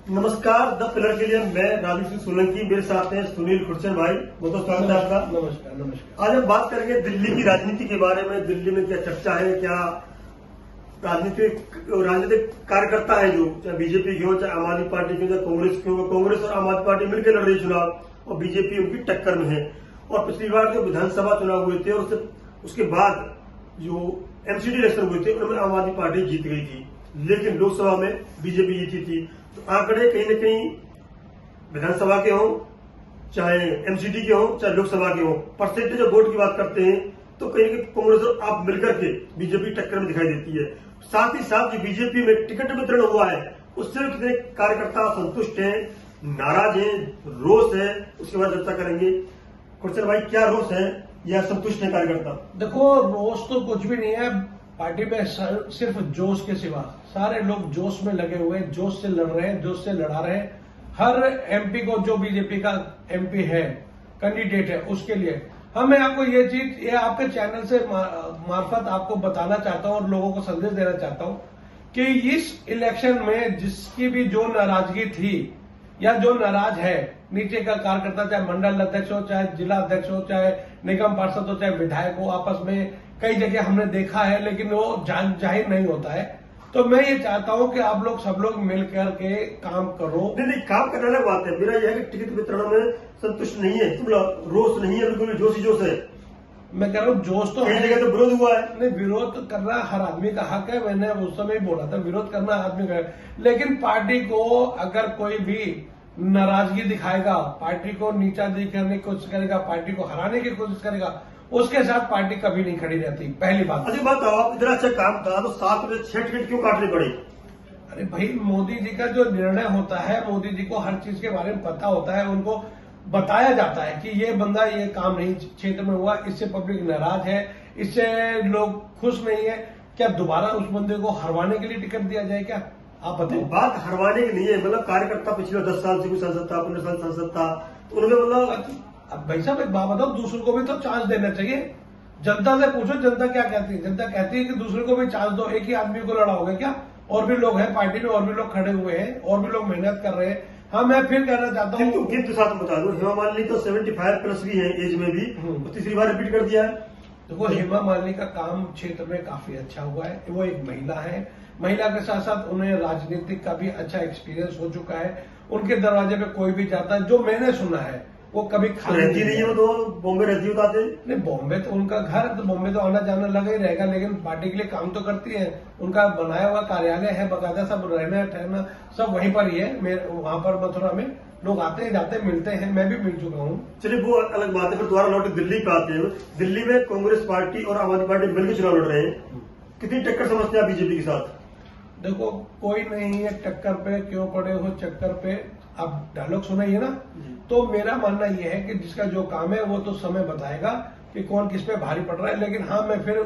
नमस्कार। The pillar के लिए मैं राजू सिंह सोलंकी, मेरे साथ हैं सुनील खुर्चन भाई। बहुत स्वागत है आपका। नमस्कार। नमस्कार। आज हम बात करेंगे दिल्ली की राजनीति के बारे में। दिल्ली में क्या चर्चा है, क्या राजनीतिक कार्यकर्ता है जो चाहे बीजेपी के हो, चाहे आम आदमी पार्टी के हो, चाहे कांग्रेस के हो। कांग्रेस और आम आदमी पार्टी मिलकर लड़ रही चुनाव और बीजेपी उनकी टक्कर में है। और पिछली बार जो विधानसभा चुनाव हुए थे और उसके बाद जो एमसीडी इलेक्शन हुए थे उनमें आम आदमी पार्टी जीत गई थी, लेकिन लोकसभा में बीजेपी जीती थी। तो आंकड़े कहीं न कहीं विधानसभा के हों, चाहे एमसीडी के हों, चाहे लोकसभा के हों, परसेंटेज ऑफ वोट की बात करते हैं तो कहीं न कहीं कांग्रेस और आप मिलकर के बीजेपी टक्कर में दिखाई देती है। साथ ही साथ जो बीजेपी में टिकट वितरण हुआ है उससे कितने कार्यकर्ता संतुष्ट हैं, नाराज हैं, रोष है, उसके बाद चर्चा करेंगे। खुर्चन भाई, क्या रोष है या संतुष्ट है कार्यकर्ता? देखो, रोष तो कुछ भी नहीं है। पार्टी में सिर्फ जोश के सिवा सारे लोग जोश में लगे हुए हैं, जोश से लड़ रहे हैं, जोश से लड़ा रहे हैं। हर एमपी को, जो बीजेपी का एमपी है, कैंडिडेट है, उसके लिए मैं आपको ये आपके चैनल से मार्फत आपको बताना चाहता हूं और लोगों को संदेश देना चाहता हूं कि इस इलेक्शन में जिसकी भी जो नाराजगी थी या जो नाराज है नीचे का कार्यकर्ता, चाहे मंडल अध्यक्ष हो, चाहे जिला अध्यक्ष हो, चाहे निगम पार्षद हो, चाहे विधायक हो, आपस में कई जगह हमने देखा है, लेकिन वो जाहिर नहीं होता है। तो मैं ये चाहता हूं कि आप लोग सब लोग मिलकर के काम करो। नहीं, काम करने वाली बात है। मेरा यह है कि टिकट वितरण में संतुष्ट नहीं है, रोष नहीं है, बिल्कुल जोश ही जोश है। मैं कह रहा हूँ जोश तो कई जगह तो विरोध हुआ है। नहीं, विरोध करना हर आदमी का हक है। मैंने उस समय ही बोला था, विरोध करना आदमी का है। लेकिन पार्टी को अगर कोई भी नाराजगी दिखाएगा, पार्टी को नीचा दिखाने की कोशिश करेगा, पार्टी को हराने की कोशिश करेगा, उसके साथ पार्टी कभी नहीं खड़ी रहती। पहली बात। अच्छी बात, आप इतना अच्छा काम था तो 7 में 6 टिकट क्यों काटने पड़े? अरे भाई, मोदी जी का जो निर्णय होता है, मोदी जी को हर चीज के बारे में पता होता है। उनको बताया जाता है कि ये बंदा ये काम नहीं क्षेत्र में हुआ, इससे पब्लिक नाराज है, इससे लोग खुश नहीं है। क्या दोबारा उस बंदे को हरवाने के लिए टिकट दिया जाए क्या? आप बताओ। बात हरवाने की नहीं है। मतलब कार्यकर्ता पिछले 10 साल से कोई सांसद था, 15 साल सांसद था, तो उनमें मतलब अब भाई साहब एक बात बताओ, दूसरों को भी तो चांस देना चाहिए। जनता से पूछो, जनता क्या कहती है। जनता कहती है कि दूसरे को भी चांस दो। एक ही आदमी को लड़ाओगे क्या? और भी लोग हैं पार्टी में, और भी लोग खड़े हुए हैं, और भी लोग मेहनत कर रहे हैं। मैं फिर कहना चाहता हूँ किंतु साथ बता दूं, हेमा मालिनी तो 75 प्लस भी है एज में भी, तो तीसरी बार रिपीट कर दिया है। देखो, हेमा मालिनी का काम क्षेत्र में काफी अच्छा हुआ है। वो एक महिला है, महिला के साथ साथ उन्हें राजनीतिक का भी अच्छा एक्सपीरियंस हो चुका है। उनके दरवाजे पे कोई भी जाता है, जो मैंने सुना है, वो कभी खाली रहती नहीं है। वो तो बॉम्बे रहती बताते नहीं, बॉम्बे तो उनका घर है, तो बॉम्बे तो आना जाना लगा ही रहेगा, लेकिन पार्टी के लिए काम तो करती है। उनका बनाया हुआ कार्यालय है बकायदा, सब रहना ठहरना सब वहीं पर ही है। वहां पर मथुरा में लोग आते हैं, जाते हैं, मिलते हैं। मैं भी मिल चुका हूँ। चलिए, वो अलग बात है। फिर दोबारा लौट दिल्ली पे आते हैं। दिल्ली में कांग्रेस पार्टी और आम आदमी पार्टी मिलकर चुनाव लड़ रहे हैं। कितनी टक्कर समझते हैं आप बीजेपी के साथ? देखो, कोई नहीं है टक्कर पे, क्यों पड़े हो चक्कर पे। अब डायलॉग सुना ही है ना। तो मेरा मानना यह है कि जिसका जो काम है वो तो समय बताएगा कि कौन किस पे भारी पड़ रहा है। लेकिन मैं फिर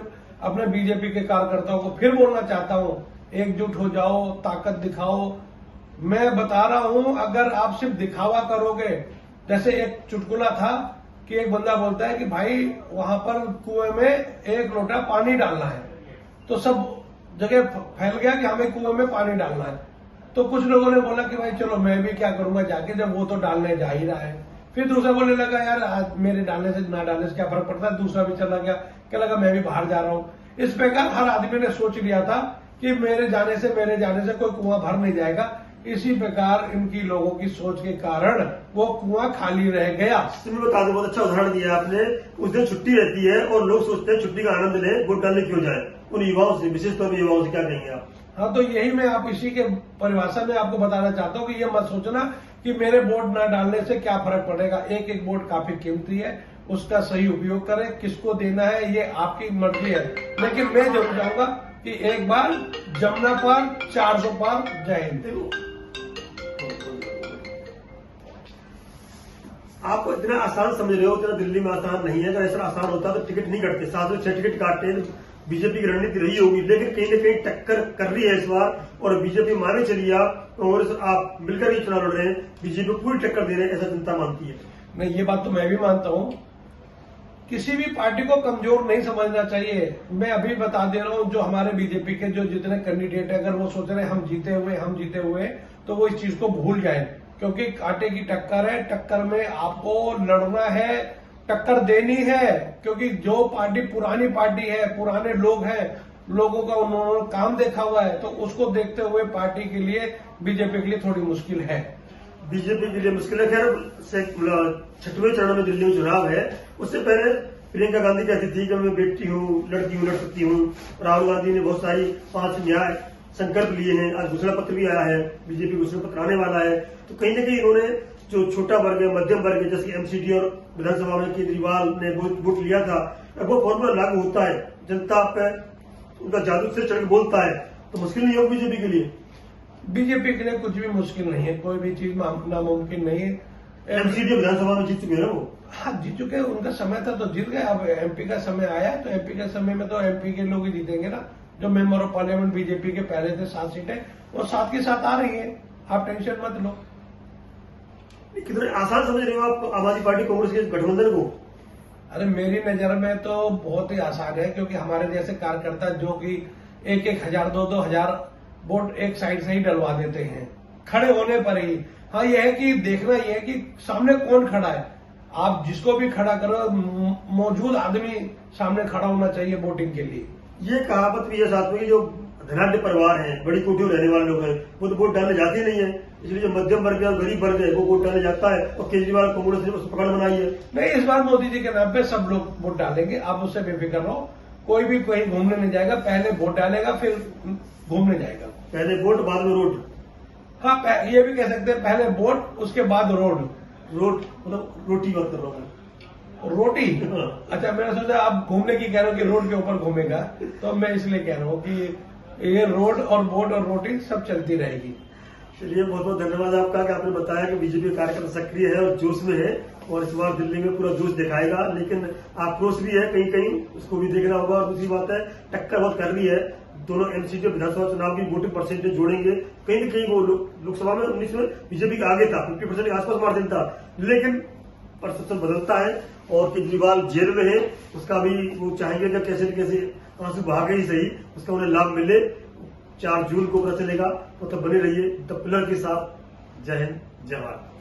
अपने बीजेपी के कार्यकर्ताओं को फिर बोलना चाहता हूं, एकजुट हो जाओ, ताकत दिखाओ। मैं बता रहा हूं, अगर आप सिर्फ दिखावा करोगे, जैसे एक चुटकुला था कि एक बंदा बोलता है कि भाई वहां पर कुएं में 1 लोटा पानी डालना है, तो सब जगह फैल गया कि हमें कुएं में पानी डालना है। तो कुछ लोगों ने बोला कि भाई चलो मैं भी क्या करूंगा जाके, जब वो तो डालने जा ही रहा है। फिर दूसरा बोलने लगा, यार आज मेरे डालने से ना डालने से क्या फर्क पड़ता है। दूसरा भी चला गया, क्या लगा मैं भी बाहर जा रहा हूं। इस प्रकार हर आदमी ने सोच लिया था कि मेरे जाने से कोई कुआं भर नहीं जाएगा। इसी प्रकार इनकी लोगों की सोच के कारण वो कुआं खाली रह गया। बता दो, बहुत अच्छा उदाहरण दिया आपने। उस दिन छुट्टी रहती है और लोग सोचते हैं छुट्टी का आनंद लें, वोट डालने क्यों जाए। उन युवाओं से, विशेष तौर पर युवाओं से क्या कहेंगे आप? हाँ, तो यही मैं आप इसी के परिभाषा में आपको बताना चाहता हूँ कि ये मत सोचना कि मेरे वोट न डालने से क्या फर्क पड़ेगा। एक एक वोट काफी कीमती है, उसका सही उपयोग करें। किसको देना है ये आपकी मर्जी है, लेकिन मैं जरूर चाहूंगा कि एक बार जमुना पार 400 पार। जय हिंद। आप इतना आसान समझ रहे हो, इतना दिल्ली में आसान नहीं है। अगर ऐसा आसान होता तो टिकट नहीं कटते, 7 में 6 टिकट काटते। बीजेपी की रणनीति रही होगी, लेकिन कहीं न कहीं टक्कर कर रही है इस बार। और बीजेपी माने चलिए आप, और आप मिलकर ही चुनाव लड़ रहे हैं, बीजेपी पूरी टक्कर दे रहे हैं, ऐसा जनता मानती है। नहीं, ये बात तो मैं भी मानता हूँ। किसी भी पार्टी को कमजोर नहीं समझना चाहिए। मैं अभी बता दे रहा हूं, जो हमारे बीजेपी के जो जितने कैंडिडेट है, अगर वो सोच रहे हैं हम जीते हुए तो वो इस चीज को भूल जाए, क्योंकि कांटे की टक्कर है, टक्कर में आपको लड़ना है, टक्कर देनी है, क्योंकि जो पार्टी पुरानी पार्टी है, पुराने लोग हैं, लोगों का उन्होंने काम देखा हुआ है, तो उसको देखते हुए पार्टी के लिए, बीजेपी के लिए थोड़ी मुश्किल है। बीजेपी के लिए मुश्किल है। खैर 6वें चरण में दिल्ली में चुनाव है, उससे पहले प्रियंका गांधी कहती थी कि मैं बेटी हूँ, लड़की हूँ, लड़ सकती हूँ। राहुल गांधी ने बहुत सारी 5 न्याय संकल्प लिए हैं। आज घोषणा पत्र भी आया है, बीजेपी घोषणा पत्र आने वाला है। तो कहीं न कहीं इन्होंने जो छोटा वर्ग है, मध्यम वर्ग है, जैसे एमसीडी और विधानसभा में केजरीवाल ने वोट लिया था, अब वो फॉर्मूला लागू होता है, जनता पे उनका जादू से चढ़ के बोलता है, तो मुश्किल नहीं होगी बीजेपी के लिए। बीजेपी के लिए कुछ भी मुश्किल नहीं है, कोई भी चीज नामुमकिन नहीं है। एमसीडी विधानसभा में जीत चुके हैं वो। हाँ, जीत चुके हैं, उनका समय था तो जीत गए। अब एमपी का समय आया है, तो एमपी के समय में तो एमपी के लोग ही जीतेंगे ना। जो मेंबर ऑफ पार्लियामेंट बीजेपी के पहले थे 7 सीटें, वो 7 की 7 आ रही है, आप टेंशन मत लो। कितने आसान समझ रहे हो आप आम आदमी पार्टी कांग्रेस के गठबंधन को? अरे मेरी नजर में तो बहुत ही आसान है, क्योंकि हमारे जैसे कार्यकर्ता जो कि 1-1 हजार 2-2 हजार वोट एक साइड से ही डलवा देते हैं खड़े होने पर ही। हाँ, यह है कि देखना यह है कि सामने कौन खड़ा है। आप जिसको भी खड़ा करो, मौजूद आदमी सामने खड़ा होना चाहिए वोटिंग के लिए। ये कहावत भी है साथ में कि जो धनाढ्य परिवार हैं, बड़ी कोठियों रहने वाले लोग हैं, वो तो वोट डालने जाते नहीं है। इसलिए जो मध्यम वर्ग है और गरीब वर्ग है, वो वोट डालने जाता है। और केजरीवाल कांग्रेस ने उसको पकड़ बनाई है। नहीं, इस बार मोदी जी के नाम पे सब लोग वोट डालेंगे, आप उससे बेफिक्र रहो। कोई भी कहीं घूमने नहीं जाएगा, पहले वोट डालेगा फिर घूमने जाएगा। पहले वोट बाद में रोड। हाँ, ये भी कह सकते हैं, पहले वोट उसके बाद रोड। मतलब रोटी बात कर रहा हूँ। रोटी? हाँ। अच्छा, मैंने सोचा आप घूमने की कह रहे हो कि रोड के ऊपर घूमेगा, तो मैं इसलिए कह रहा हूँ कि ये रोड और बोट और रोटी सब चलती रहेगी। चलिए, बहुत बहुत धन्यवाद आपका कि आपने बताया कि बीजेपी कार्यकर्ता सक्रिय है और जोश में है, और इस बार दिल्ली में पूरा जोश दिखाएगा। लेकिन आक्रोश भी है कहीं कहीं, उसको भी देखना होगा। और दूसरी बात है, टक्कर बहुत कर रही है। दोनों एमसीडी विधानसभा चुनाव की वोटिंग परसेंटेज जोड़ेंगे, कहीं न कहीं वो लोकसभा में 19 में बीजेपी का आगे था, 50% के आसपास मार्जिन था। लेकिन परसेप्शन बदलता है और केजरीवाल जेल में है, उसका भी वो चाहेंगे कि कैसे न कैसे आंसू बहा के ही सही उसका उन्हें लाभ मिले। 4 जून को पता चलेगा। तो तब बने रहिए द पिलर के साथ। जय हिंद, जय भारत।